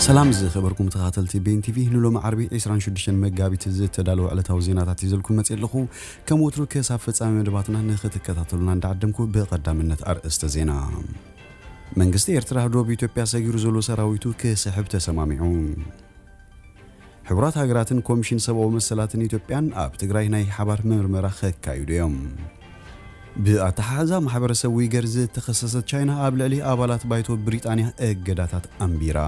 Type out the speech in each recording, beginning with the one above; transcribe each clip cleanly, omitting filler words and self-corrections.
سلام زي خبركم تخاتلتي بين تي في نلو معربي 26 مغابيت زتدالو علتاو زيناتات يزلكم مصيلخو كموترو كيساب فصامي مدباتنا نختكتاتلونا ندعدمكو بقدامነት አርእስተ ዜና መንግስት ኤርትራ ዶብ ኢትዮጵያ ሰጊሩ ዘሎ ሰራዊቱ ከሰሕብ ተሰማሚዑ ሕብራት ሀገራትን ኮሚሽን ሰብአዊ መሰላትን ኢትዮጵያን ኣብ ትግራይ ናይ ሓባር ምርመራ ከካይዶም በአታሓዛ ማህበረሰብ ዊገር ዝተኸሰሰት ቻይና ኣብ ልዕሊ ኣባላት ባይቶ ብሪጣንያ እገዳታት ኣምቢራ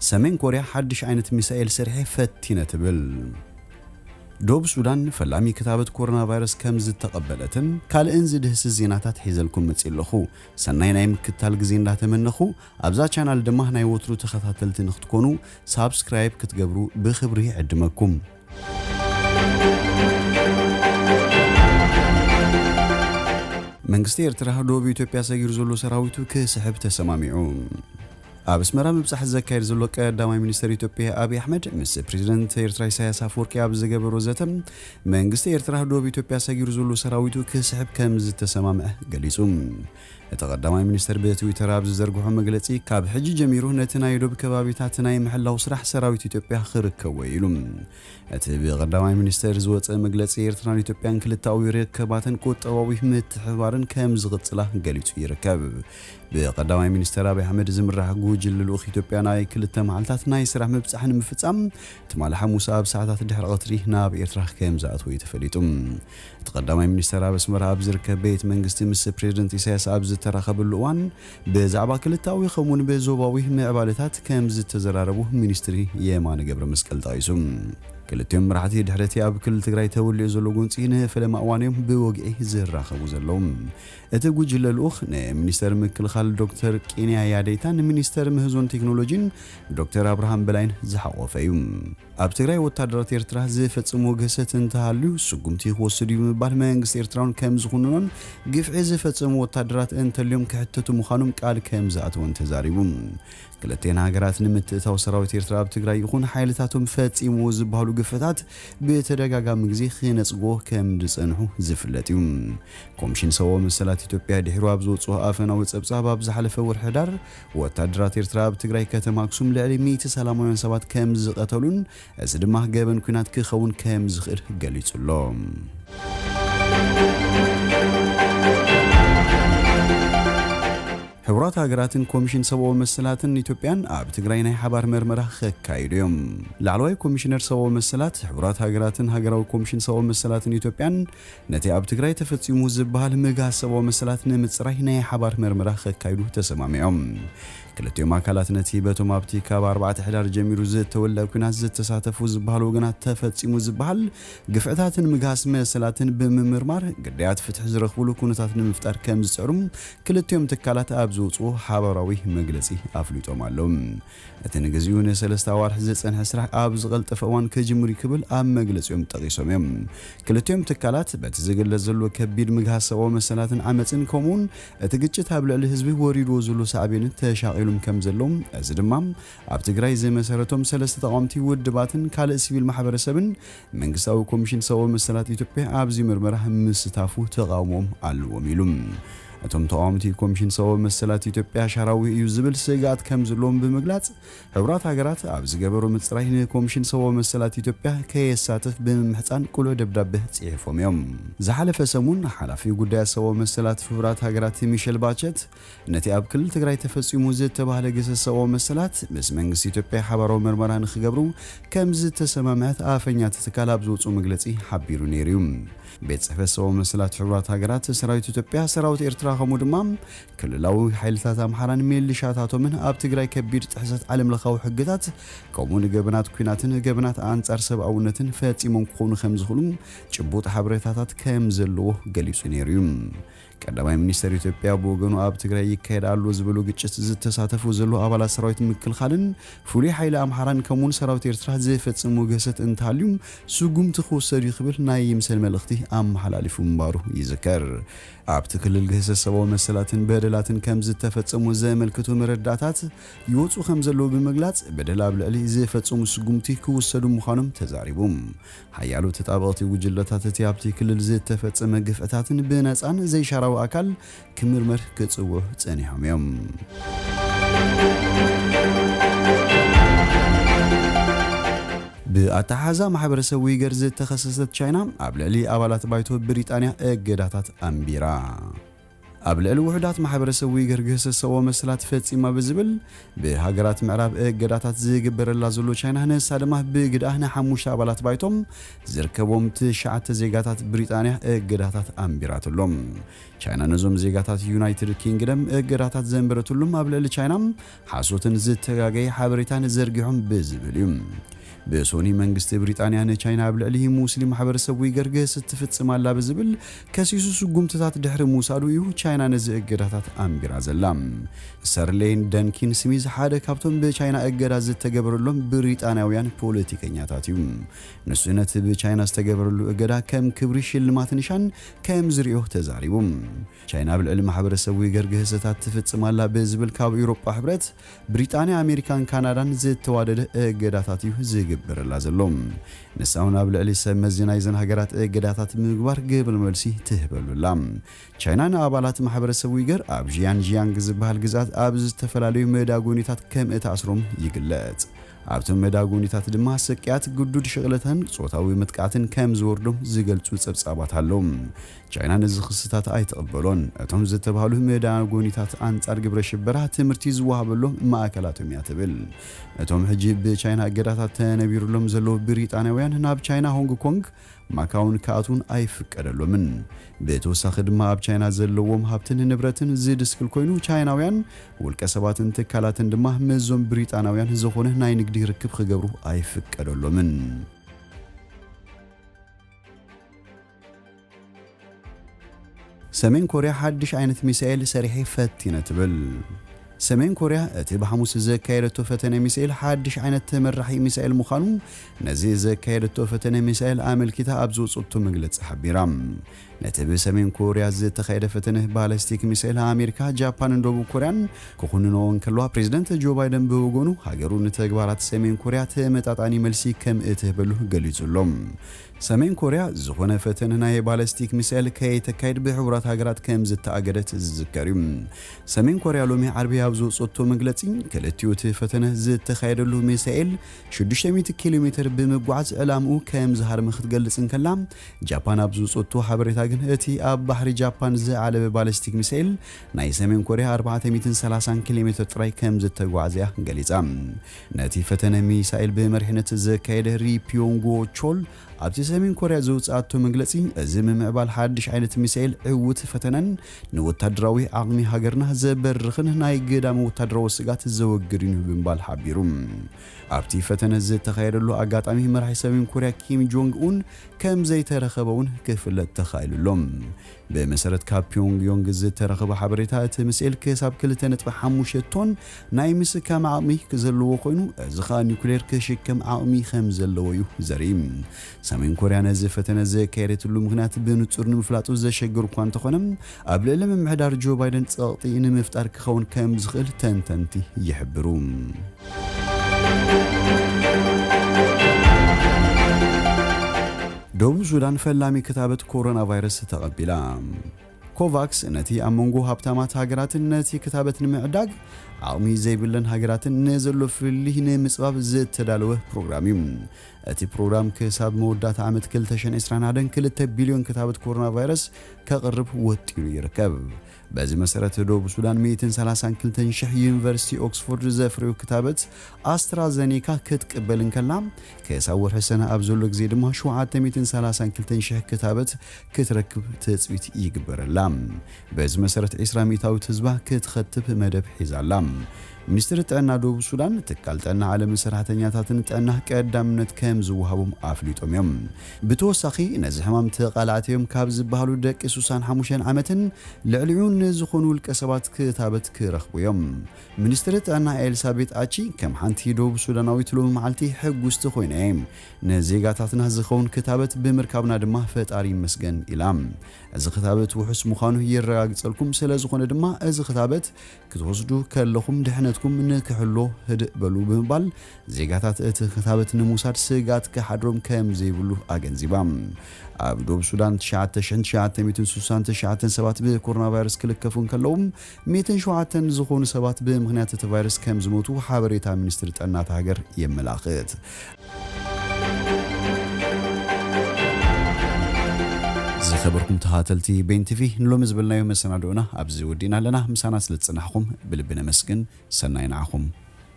ሰሜን ኮሪያ ሓድሽ ዓይነት ሚሳኤል ስርሒ ፈቲነ ትብል ዶብ ሱዳን ፈላሚ ክታበት ኮሮና ቫይረስ ከም ዝተቀበለትን ካልእን ዝድህስ ዜናታት ሒዘልኩም መጽለኹ ሰናይ ናይ ምክታል ግዜ እንዳተመነኹ ኣብዛ ቻናል ድማ ናይ ወትሩ ተኸታተልቲ ንኽትኮኑ ሳብስክራይብ ክትገብሩ ብኽብሪ ዕድመኩም መንግስት ኤርትራ ዶብ ኢትዮጵያ ሰጊሩ ዘሎ ሰራዊቱ ከሰሕብ ተሰማሚዑ አብስመራ መብጻሕ ዘካይድ ዘሎ ቀዳማይ ሚኒስትር ኢትዮጵያ አብይ አህመድ ምስ ፕሬዝዳንት ኤርትራ ኢሳያስ አፈወርቂ ኣብ ዝገበሮ ዘተም መንግስት ኤርትራ ዶብ ኢትዮጵያ ሰጊሩ ዘሎ ሰራዊቱ ከሰሕብ ከም ዝተሰማምዐ ገሊጹ ተቀዳማይ ሚኒስትር በትዊተር ኣብ ዝዘርግሖ መግለጺ ካብ ሕጂ ጀሚሩ ነቲ ናይ ዶብ ከባቢታት ናይ ምሕላው ስራሕ ሰራዊት ኢትዮጵያ ክርከቦ ኢሉ እቲ በቀዳማይ ሚኒስትር ዝወፀ መግለጺ ኤርትራን ኢትዮጵያን ክልታዊ ርከባትን ቁጠባዊ ምትሕባርን ከም ዝቕጽላ ገሊጹ ይርከብ በቀዳማይ ሚኒስትር አብይ አህመድ ዝምራሕ ጉጅለ ልኡኽ ኢትዮጵያ ናይ ክልተ መዓልታት ናይ ስራሕ ምብጻሕን ምፍጻም ትማልሓ ሙሳ ኣብ ሰዓታት ድሕሪ ቀትሪ ናብ ኤርትራ ከም ዝኣትው ተፈሊጡ ተቀዳማይ ሚኒስትር አብስመራ ኣብ ዝርከብ ቤት መንግስቲ ምስ ፕሬዝዳንት ኢሳያስ ኣብ ዝተራኸበሉ እዋን በዛዕባ ክልታዊ ኸሙን በዞባዊ ምዕባለታት ከም ዝተዘራረቡ ሚኒስትሪ የማነ ገብረ መስቀል ጠቂሱ ክልቲኦም መራሕቲ ድሕረቲ ኣብ ክልል ትግራይ ተወልዩ ዘሎ ጉንፂ ንፈለማ እዋንዮም ብወግዒ ዝራኸቡ ዘለዎም እቲ ጉጅለ ልኡኽ ንሚኒስተር ምክልኻል ዶክተር ቂንያ ያዴታን ሚኒስተር ምህዞን ቴክኖሎጂን ዶክተር አብርሃም በላይን ዝሓቆፈ እዩ ኣብ ትግራይ ወታደራት ኤርትራ ዝፈጽሙ ገሰት እንተሃልዩ ስጉምቲ ክወስዱ ይምባል መንግስት ኤርትራውን ከም ዝኹኑን ግፍዒ ዝፈጽሙ ወታደራት እንተልዮም ክሕተቱ ምዃኖም ቃል ከም ዝኣተውን ተዛሪቡ ክልቴና ሃገራት ንምትእታው ሰራዊት ኤርትራ ኣብ ትግራይ ይኹን ሓይልታቶም ፈጺሙ ዝበሃሉ ግፍታት በተደጋጋሚ ግዜ ክነጽጎ ከም ዝጸንሑ ዝፍለጥ እዩ ኮሚሽን ሰብአዊ መሰላት ኢትዮጵያ ድሕሩ ኣብ ዝወጽኦ ኣፈናዊ ጸብጻብ ኣብ ዝሓለፈ ወርሒ ዳር ወታደራት ኤርትራ ኣብ ትግራይ ከተማ ኣክሱም ልዕሊ 100 ሰላማውያን ሰባት ከም ዝቀተሉን እዚ ድማ ገበን ኩናት ክኸውን ከም ዝኽእል ገሊጹሎ ሕብራት ሀገራትን ኮሚሽን ሰብአዊ መሰላትን ኢትዮጵያን ኣብ ትግራይ ናይ ሓባር ምርመራ ከካይዶም ላዕለዋይ ኮሚሽነር ሰብአዊ መሰላት ሕብራት ሀገራትን ሃገራዊ ኮሚሽን ሰብአዊ መሰላትን ኢትዮጵያን ነቲ ኣብ ትግራይ ተፈጺሙ ዝበሃል ምጋዝ ሰብአዊ መሰላት ንምጽራይ ናይ ሓባር ምርመራ ከካይዱ ተሰማሚዖም ክልቲኦም አካላት ነቲ በቶም ኣብቲ ካብ 4 ሕዳር ጀሚሩ ዝተወልደ ኩናት ዝተሳተፉ ዝበሃሉ ወገናት ተፈጺሙ ዝበሃል ግፍዕታትን ምጋስ መሰላትን ብምምርማር ግዳያት ፍትሕ ዝረኽብሉ ኩነታት ንምፍጣር ከም ዝጽዕሩም ክልቲኦም ትካላት ኣብ ዝውጽኡ ሓባራዊ መግለጺ ኣፍሊጦም ኣለዉ እቲ ንግዚኡ ንሰለስተ ኣዋርሕ ዝጸንሐ ስራሕ ኣብ ዝቐልጠፈ እዋን ከጅምሩ ክብል ኣብ መግለጺኦም ጠቂሶም እዮም ክልቲኦም ትካላት በቲ ዝግለጽ ዘሎ ከቢድ ምጋስ ሰብአዊ መሰላትን ዓመፅን ከምኡውን እቲ ግጭት ኣብ ልዕሊ ህዝቢ ወሪድዎ ዘሎ ሳዕቤን ተሻቒሉ ከም ዘሎም እዚ ድማ ኣብ ትግራይ ዝመሰረቶም ሰለስተ ተቋምቲ ውድባትን ካልእ ሲቪል ማሕበረሰብን መንግስታዊ ኮሚሽን ሰብአዊ መሰላት ኢትዮጵያ ኣብዚ ምርመራ ምስታፉ ተቃውሞም ኣለዎም ኢሉ እቶም ተቋምቲ ኮሚሽን ሰብአዊ መሰላት ኢትዮጵያ ሻራዊ እዩ ዝብል ስጋት ከም ዘሎም ብምግላጽ ሕብራት ሀገራት ኣብ ዝገበሩ ምጽራይ ንኮሚሽን ሰብአዊ መሰላት ኢትዮጵያ ከየሳተፍ ብምሕፃን ቁልዑ ደብዳቤ ጽሒፎም እዮም ዝሓለፈ ሰሙን ሓላፊ ጉዳይ ሰብአዊ መሰላት ሕብራት ሀገራት ሚሸል ባቸት ነቲ ኣብ ክልል ትግራይ ተፈጺሙ ዝተባሃለ ገሰት ሰብአዊ መሰላት ምስ መንግስቲ ኢትዮጵያ ሓባራዊ ምርመራ ንኽገብሩ ከም ዝተሰማምዐት ኣፈኛት ትካል ኣብ ዝወጹ መግለጺ ሓቢሩ ነይሩ ቤት ጽሕፈት ሰብአዊ መሰላት ሕብራት ሀገራት ሰራዊት ኢትዮጵያ ሰራዊት ኤርትራ ከምኡ ድማ ክልላዊ ሓይልታት ኣምሓራን ሚሊሻታቶምን ኣብ ትግራይ ከቢድ ጥሕሰት ዓለም ለኻዊ ሕግታት ከምኡውን ገበናት ኩናትን ገበናት ኣንጻር ሰብኣውነትን ፈጺሞም ክኾኑ ከም ዝኽእሉ ጭቡጥ ሓበሬታታት ከም ዘለዎ ገሊጹ ነይሩ ቀዳማይ ሚኒስትር ኢትዮጵያ በወገኑ ኣብ ትግራይ ይካየድ ኣሎ ዝብሉ ግጭት ዝተሳተፉ ዘሎ ኣባላት ሰራዊት ምክልኻልን ፍሉይ ሓይሊ ኣምሓራን ከምኡውን ሰራዊት ኤርትራ ዝፈጽሙ ገሰት እንተሃልዩ ስጉምቲ ክወሰዱ ይኽብል ናይ ይምሰል መልእኽቲ ኣመሓላሊፉ ምንባሩ ይዝከር ኣብቲ ክልል ገሰት ሰብአዊ መሰላትን በደላትን ከም ዝተፈጸሙ ዘመልክቱ መረዳእታት ይወጹ ከም ዘለዎ ብምግላጽ በደል ኣብ ልዕሊ ዝፈጸሙ ስጉምቲ ክወሰዱ ምዃኖም ተዛሪቡ ሓያሉ ተጣበቕቲ ጉጅለታት እቲ ኣብቲ ክልል ዝተፈጸመ ግፍዕታትን ብነፃን ዘይሻራዊ ኣካል ክምርመር ክጽውዑ ጸኒሖም እዮም بأتحازا ማሕበረሰብ ዊገር ዝተኸሰሰት ቻይና ኣብ ልዕሊ ኣባላት ባይቶ ብሪጣንያ እገዳታት ኣንቢራ ኣብ ልዕሊ ውሕዳት ማሕበረሰብ ዊገር ገሰሰዎ መስላት ፈጺማ ብዝብል ብሃገራት ምዕራብ እገዳታት ዝግበረላ ዘሎ ቻይና ነሳ ድማ ብግድኣህ ንሓሙሽተ ኣባላት ባይቶም ዝርከቦም ትሽዓተ ዜጋታት ብሪጣንያ እገዳታት ኣንቢራትሎም ቻይና ነዞም ዜጋታት ዩናይትድ ኪንግደም እገዳታት ዘንበረትሎም ኣብ ልዕሊ ቻይና ሓሶትን ዝተጋገየ ሓበሬታን ዘርጊሖም ብዝብል እዩ በሶኒ መንግስት ብሪጣንያ ንቻይና ኣብ ልዕሊ ሙስሊም ማሕበረሰብ ዊገር ገስትፍጽማላ ብዝብል ከሲሱ ጉምትታት ድሕሪ ሙሳዱ እዩ ቻይና ነዚ እገዳታት ኣንቢራ ዘላ ሰርሌን ደንኪን ስሚዝ ሓደ ካብቶም በቻይና እገዳ ዝተገበረሎም ብሪጣንያውያን ፖለቲከኛታት እዩ ንሱነት በቻይና ዝተገበረሉ እገዳ ከም ክብሪ ሽልማት ንሻን ከም ዝሪኦ ተዛሪቡ ቻይና ኣብ ልዕሊ ማሕበረሰብ ዊገር ገስታት ትፍጽማላ ብዝብል ካብ ኤውሮጳ ሕብረት ብሪጣንያ ኣሜሪካን ካናዳን ዝተዋደደ እገዳታት እዩ ዝግበረላ ዘሎም ንሳውን ኣብ ልዕሊ ሰብ መዝናይዘን ሃገራት እገዳታት ምግባር ግብል መልሲ ትህበሉላ ቻይና ንኣባላት ማሕበረሰብ ዊገር ኣብ ጂያንጂያንግ ዝበሃል ግዛት ኣብ ዝተፈላለዩ መዳጎኒታት ከም እታስሮም ይግለጽ ኣብቶም መዳጎኒታት ድማ ሰቅያት ጉዱድ ሽቕለተን ጾታዊ ምጥቃዕትን ከም ዝወርዶም ዝገልጹ ጽብጻባት ኣለው ቻይና ነዚ ክስታት ኣይተቐበሎን እቶም ዝተባሃሉ መዳጎኒታት አንጻር ግብረ ሽበራ ትምህርቲ ዝወሃበሎም ማእከላቶም ያትብል እቶም ሕጂ ብቻይና እገዳታት ተነቢሩሎም ዘሎ ብሪጣንያውያን ናብ ቻይና ሆንግ ኮንግ ማካውን ካቱን ኣይፍቀደሎምን በተወሳኺ ድማ ኣብ ቻይና ዘለዎም ሃብትን ንብረትን ዝድስክል ኮይኑ ቻይናውያን ውልቀ ሰባትን ትካላትን ድማ መዞም ብሪጣንያውያን ዝኾነ ናይ ንግዲ ርክብ ክገብሩ ኣይፍቀደሎምን ሰሜን ኮርያ ሓድሽ ዓይነት ሚሳኤል ሰሪሐ ፈቲነ ትብል ሰሜን ኮርያ እቲ በሐሙስ ዘካየደቶ ፈተነ ሚሳኤል ሓድሽ ዓይነት ተመራሒ ሚሳኤል ምዃኑ ነዚ ዘካየደቶ ፈተነ ሚሳኤል ኣመልኪታ ኣብ ዝወፅቶ መግለጺ ሓቢራ ነቲ ብሰሜን ኮርያ ዝተካየደ ፈተነ ባላስቲክ ሚሳኤል ኣሜሪካ ጃፓንን ደቡብ ኮርያን ክኹንኖን ከለዋ ፕሬዝዳንት ጆ ባይደን ብወገኑ ሃገሩ ንተግባራት ሰሜን ኮርያ ተመጣጣኒ መልሲ ከም እትህበሉ ገሊጹሎም ሰሜን ኮርያ ዝኾነ ፈተነ ናይ ባላስቲክ ሚሳኤል ከይተካይድ ብሕቡራት ሃገራት ከም ዝተኣገደት ዝዝከር እዩ ሰሜን ኮርያ ሎሚ ዓርቢ ኣብ ዝወፅቶ መግለጺ ክልቲኡ እቲ ፈተነ ዝተካየደሉ ሚሳኤል 600 ኪሎ ሜትር ብምጓዓዝ ዕላምኡ ከም ዝሃርም ክትገልጽ እንከላ ጃፓን ኣብ ዝወፅቶ ሓበሬታ ግን እቲ ኣብ ባሕሪ ጃፓን ዝዓለበ ባላስቲክ ሚሳኤል ናይ ሰሜን ኮርያ 430 ኪሎ ሜትር ጥራይ ከም ዝተጓዓዘያ ገሊጻ ነቲ ፈተነ ሚሳኤል ብመሪሕነት ዘካየደ ሪፒዮንጎ ቾል ኣብቲ ሰሜን ኮርያ ዘውፅኣቶ መግለጺ እዚ ምምዕባል ሓድሽ ዓይነት ሚሳኤል ዕውት ፈተነን ንወታደራዊ ዓቕሚ ሃገርና ዘበርኽን ናይ ገዳም ወታደራዊ ስጋት ዘወግድን ብምባል ሓቢሩ ኣብቲ ፈተነ ዝተካየደሉ ኣጋጣሚ መራሒ ሰሜን ኮርያ ኪም ጆንግ ኡን ከም ዘይተረኸበውን ክፍለጥ ተኻኢሉሎም በመሰረት ካብ ፒዮንግዮንግ ዝተረኸበ ሓበሬታ እቲ ሚሳኤል ክሳብ 2.5 ቶን ናይ ምስካም ዓቕሚ ዘለዎ ኮይኑ እዚ ኸኣ ኒውክሌር ክሽከም ዓቕሚ ከም ዘለዎ እዩ ዘርኢ ሰሜን ኮርያ ነዚ ፈተነ ዘካየደትሉ ምክንያት ብንጹር ንምፍላጡ ዘሸግር እኳ እንተኾነ ኣብ ልዕሊ ምምሕዳር ጆ ባይደን ጸቕጢ ንምፍጣር ክኸውን ከም ዝኽእል ተንተንቲ ይሕብሩ ደቡብ ሱዳን ፈላሚ ክታበት ኮሮና ቫይረስ ተቐቢላ ኮቫክስ ነቲ ኣመንጎ ሃብታማት ሃገራትን ነቲ ክታበት ንምዕዳግ ዓቕሚ ዘይብለን ሃገራትን ነዘሎ ፍልይ ንምጽባብ ዝተዳለወ ፕሮግራም እዩ እቲ ፕሮግራም ክሳብ መወዳእታ ዓመት 2021 2 ቢልዮን ክታበት ኮሮና ቫይረስ ከቕርብ ወጢሩ ይርከብ በዚ መሰረት ደቡብ ሱዳን 132 ሺህ ዩኒቨርሲቲ ኦክስፎርድ ዘፍርዩ ክታበት አስትራዘኔካ ክትቀበል እንከላ ከሳብ ወርሒ ሰነ ኣብ ዘሎ ግዜ ድማ 732 ሺህ ክታበት ክትረክብ ተጽቢት ይግበረላ በዚ መሰረት 20 ሚታዊት ህዝባ ክትኸትብ መደብ ሒዛላ ሚኒስትር ጥዕና ደቡብ ሱዳን ትካል ጥዕና ዓለም ሰራሕተኛታትን ጥዕና ቀዳምነት ከም ዝወሃቦም ኣፍሊጦም እዮም ብተወሳኺ ነዚ ሕማም ተቃላዕትዮም ካብ ዝበሃሉ ደቂ 65 ዓመትን ልዕሊዑን ዝኾኑ ውልቀ ሰባት ክታበት ክረኽቡ ሚኒስትር ጥዕና ኤልሳቤት አቺ ከም ሓንቲ ደቡብ ሱዳናዊት ሎሚ መዓልቲ ሕጉስቲ ኮይና ነዜጋታትና ዝኸውን ክታበት ብምርካብና ድማ ፈጣሪ ይመስገን ኢላ እዚ ክታበት ውሑስ ምዃኑ ይረጋግጸልኩም ስለ ዝኾነ ድማ እዚ ክታበት ክትወስዱ ከለኹም ድሕነትኩም ንክሕሎ ህድእ በሉ ብምባል ዜጋታት እቲ ክታበት ንምውሳድ ስጋት ክሓድሮም ከም ዘይብሉ ኣገንዚባ ኣብ ደቡብ ሱዳን 9969 ሰባት ብኮሮና ቫይረስ ክልከፉን ከለውም 107 ዝኾኑ ሰባት ብምኽንያት እቲ ቫይረስ ከም ዝሞቱ ሓበሬታ ሚኒስትር ጥዕና ሃገር የመላኽት زخبركم تهاتلتي بين تفي نلوم زبلنا يوم السنة دونا أبزي ودينا لنا مسانا سلتصنحكم بلبنا مسكن سنين عخم